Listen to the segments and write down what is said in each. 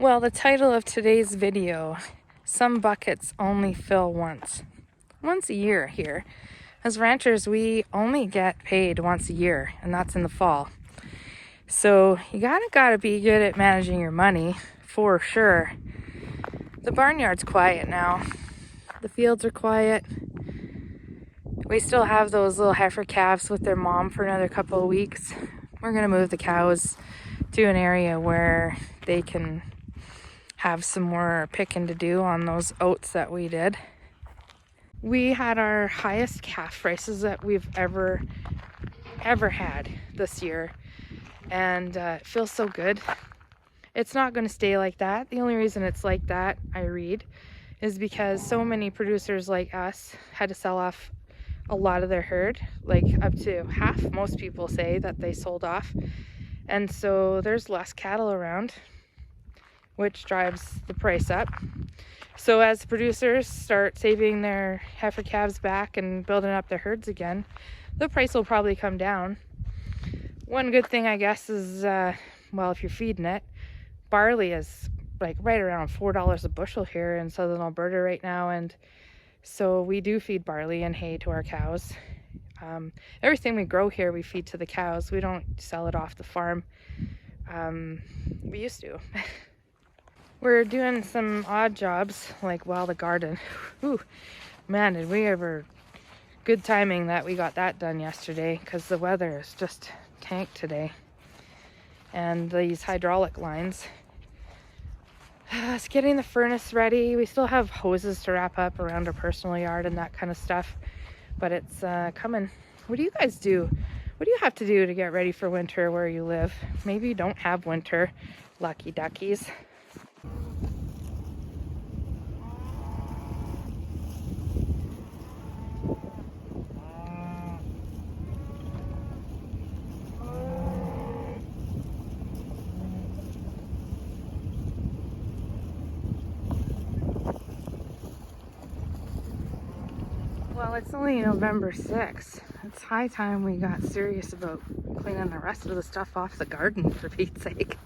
Well, the title of today's video, some buckets only fill once a year here. As ranchers, we only get paid once a year, and that's in the fall. So you gotta be good at managing your money, for sure. The barnyard's quiet now. The fields are quiet. We still have those little heifer calves with their mom for another couple of weeks. We're gonna move the cows to an area where they can have some more picking to do on those oats that we did. We had our highest calf prices that we've ever had this year, and it feels so good. It's not going to stay like that. The only reason it's like that, I read, is because so many producers like us had to sell off a lot of their herd, like up to half, most people say that they sold off, and so there's less cattle around, which drives the price up. So as producers start saving their heifer calves back and building up their herds again, the price will probably come down. One good thing, I guess, is, well, if you're feeding it, barley is like right around $4 a bushel here in southern Alberta right now, and so we do feed barley and hay to our cows. Everything we grow here we feed to the cows. We don't sell it off the farm. We used to. We're doing some odd jobs, like, well, the garden. Ooh, man, did we ever... Good timing that we got that done yesterday, because the weather is just tanked today. And these hydraulic lines. It's getting the furnace ready. We still have hoses to wrap up around our personal yard and that kind of stuff. But it's coming. What do you guys do? What do you have to do to get ready for winter where you live? Maybe you don't have winter. Lucky duckies. Well, it's only November 6th. It's high time we got serious about cleaning the rest of the stuff off the garden, for Pete's sake.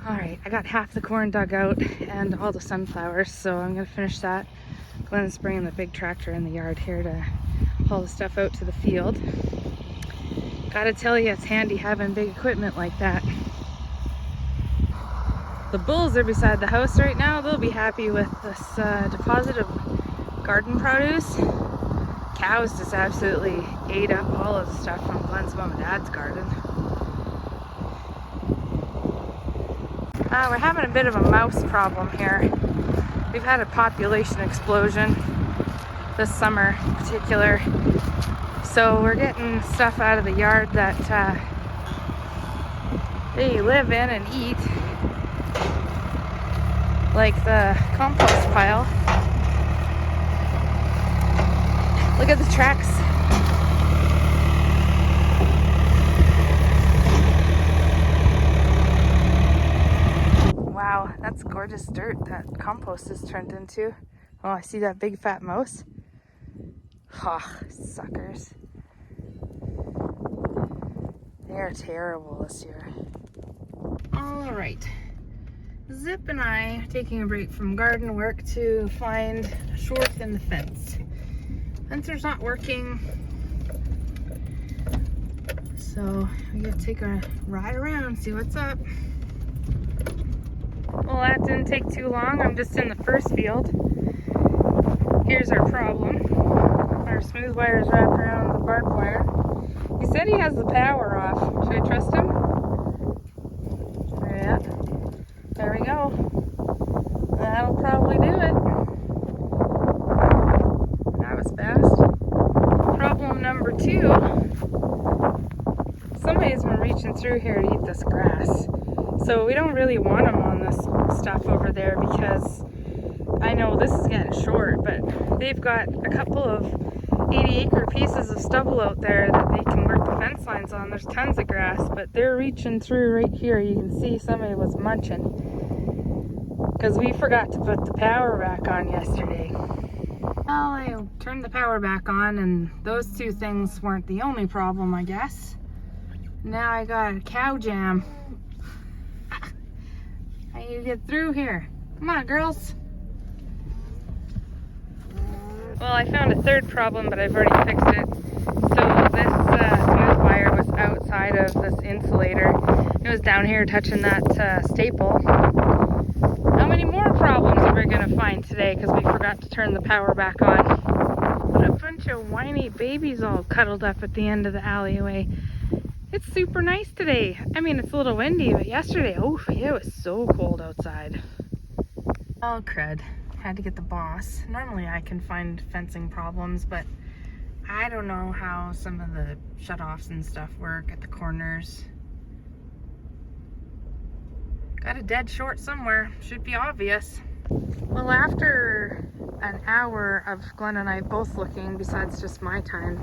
Alright, I got half the corn dug out and all the sunflowers, so I'm going to finish that. Glenn's bringing the big tractor in the yard here to haul the stuff out to the field. Gotta tell you, it's handy having big equipment like that. The bulls are beside the house right now. They'll be happy with this deposit of garden produce. Cows just absolutely ate up all of the stuff from Glenn's mom and dad's garden. We're having a bit of a mouse problem here. We've had a population explosion this summer in particular. So we're getting stuff out of the yard that they live in and eat. Like the compost pile. Look at the tracks. Wow, that's gorgeous dirt that compost is turned into. Oh, I see that big fat mouse. Ha, suckers. They're terrible this year. All right. Zip and I are taking a break from garden work to find a short in the fence. Fencer's not working, so we gotta take a ride around, see what's up. Well, that didn't take too long. I'm just in the first field. Here's our problem. Our smooth wire is wrapped around the barbed wire. He said he has the power off. Should I trust him? Yeah. There we go. That'll probably do it. That was fast. Problem number 2. Somebody's been reaching through here to eat this grass. So we don't really want them on this stuff over there because I know this is getting short, but they've got a couple of 80-acre pieces of stubble out there that they can work the fence lines on. There's tons of grass, but they're reaching through right here. You can see somebody was munching because we forgot to put the power back on yesterday. Well, I turned the power back on, and those two things weren't the only problem, I guess. Now I got a cow jam. can't you get through here? Come on, girls. Well, I found a third problem, but I've already fixed it. So this smooth wire was outside of this insulator. It was down here touching that staple. How many more problems are we going to find today because we forgot to turn the power back on? What a bunch of whiny babies all cuddled up at the end of the alleyway. It's super nice today. I mean, it's a little windy, but yesterday, oh, it was so cold outside. Oh, crud. Had to get the boss. Normally I can find fencing problems, but I don't know how some of the shutoffs and stuff work at the corners. Got a dead short somewhere. Should be obvious. Well, after an hour of Glenn and I both looking, besides just my time,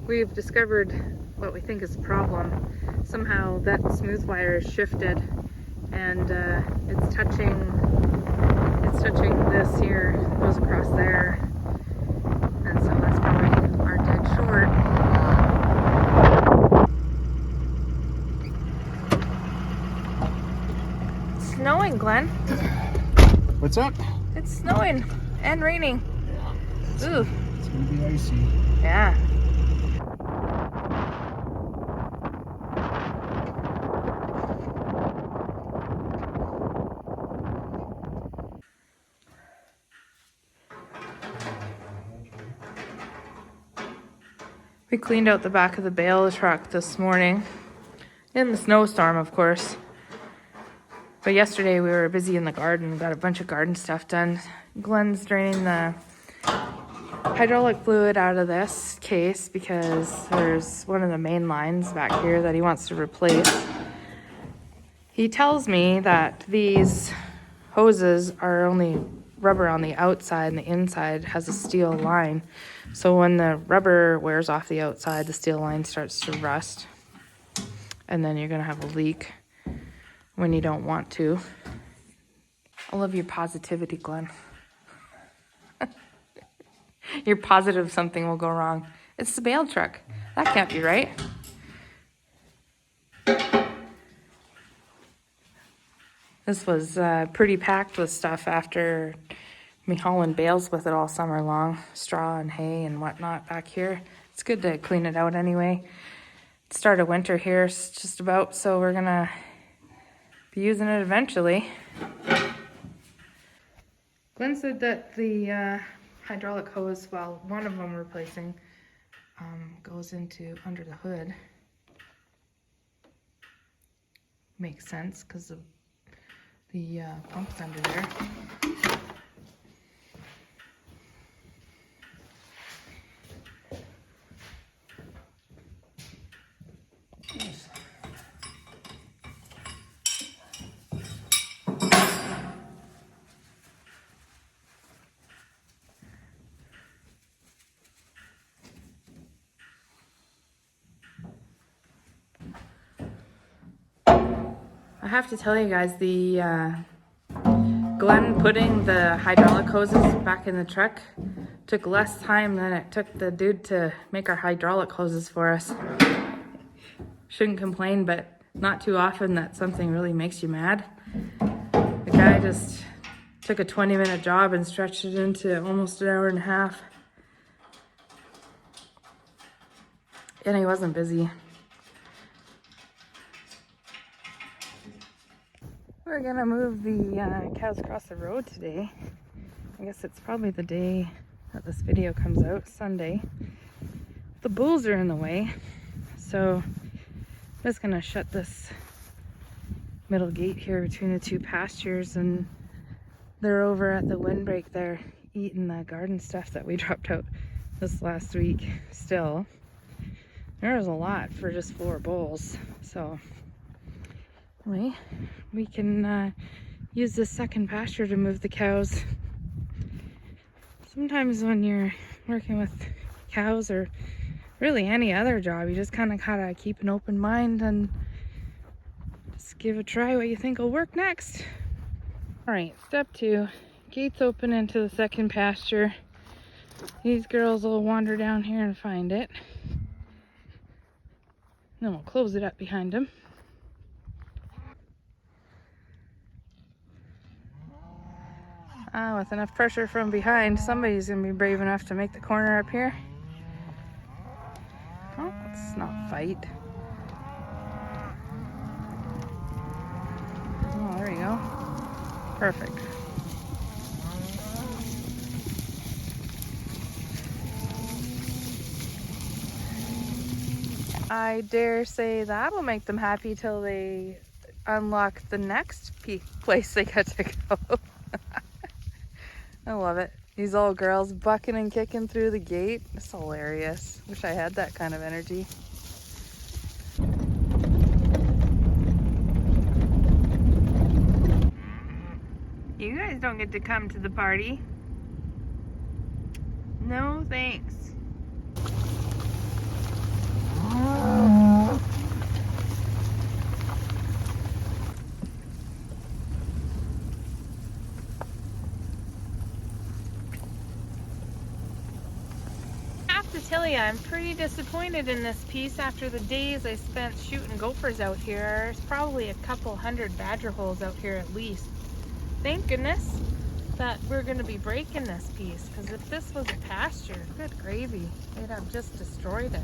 we've discovered what we think is the problem. Somehow that smooth wire is shifted and it's touching this here, it goes across there, and so that's probably our dead short. It's snowing, Glenn. What's up? It's snowing and raining. Yeah. Ooh. It's gonna be icy. Yeah. We cleaned out the back of the bale truck this morning, in the snowstorm, of course. But yesterday we were busy in the garden, got a bunch of garden stuff done. Glenn's draining the hydraulic fluid out of this case because there's one of the main lines back here that he wants to replace. He tells me that these hoses are only rubber on the outside and the inside has a steel line. So when the rubber wears off the outside, the steel line starts to rust. And then you're gonna have a leak when you don't want to. I love your positivity, Glenn. You're positive something will go wrong. It's the bale truck. That can't be right. This was pretty packed with stuff after me hauling bales with it all summer long. Straw and hay and whatnot back here. It's good to clean it out anyway. Start of winter here just about, so we're gonna be using it eventually. Glenn said that the hydraulic hose, well, one of them replacing, goes into under the hood. Makes sense because of the pump's under there. I have to tell you guys, the Glenn putting the hydraulic hoses back in the truck took less time than it took the dude to make our hydraulic hoses for us. Shouldn't complain, but not too often that something really makes you mad. The guy just took a 20-minute job and stretched it into almost an hour and a half. And he wasn't busy. We're gonna move the cows across the road today. I guess it's probably the day that this video comes out, Sunday. The bulls are in the way, so I'm just gonna shut this middle gate here between the two pastures, and they're over at the windbreak there eating the garden stuff that we dropped out this last week. Still, there's a lot for just 4 bulls, so anyway, we can use this second pasture to move the cows. Sometimes when you're working with cows or really any other job, you just kind of gotta keep an open mind and just give a try what you think will work next. All right, step 2, gates open into the second pasture. These girls will wander down here and find it. Then we'll close it up behind them. With enough pressure from behind, somebody's gonna be brave enough to make the corner up here. Oh, let's not fight. Oh, there you go. Perfect. I dare say that'll make them happy till they unlock the next place they get to go. I love it. These old girls bucking and kicking through the gate. It's hilarious. Wish I had that kind of energy. You guys don't get to come to the party. No thanks. I have to tell you, I'm pretty disappointed in this piece after the days I spent shooting gophers out here. There's probably a couple hundred badger holes out here at least. Thank goodness that we're going to be breaking this piece, because if this was a pasture, good gravy, they'd have just destroyed it.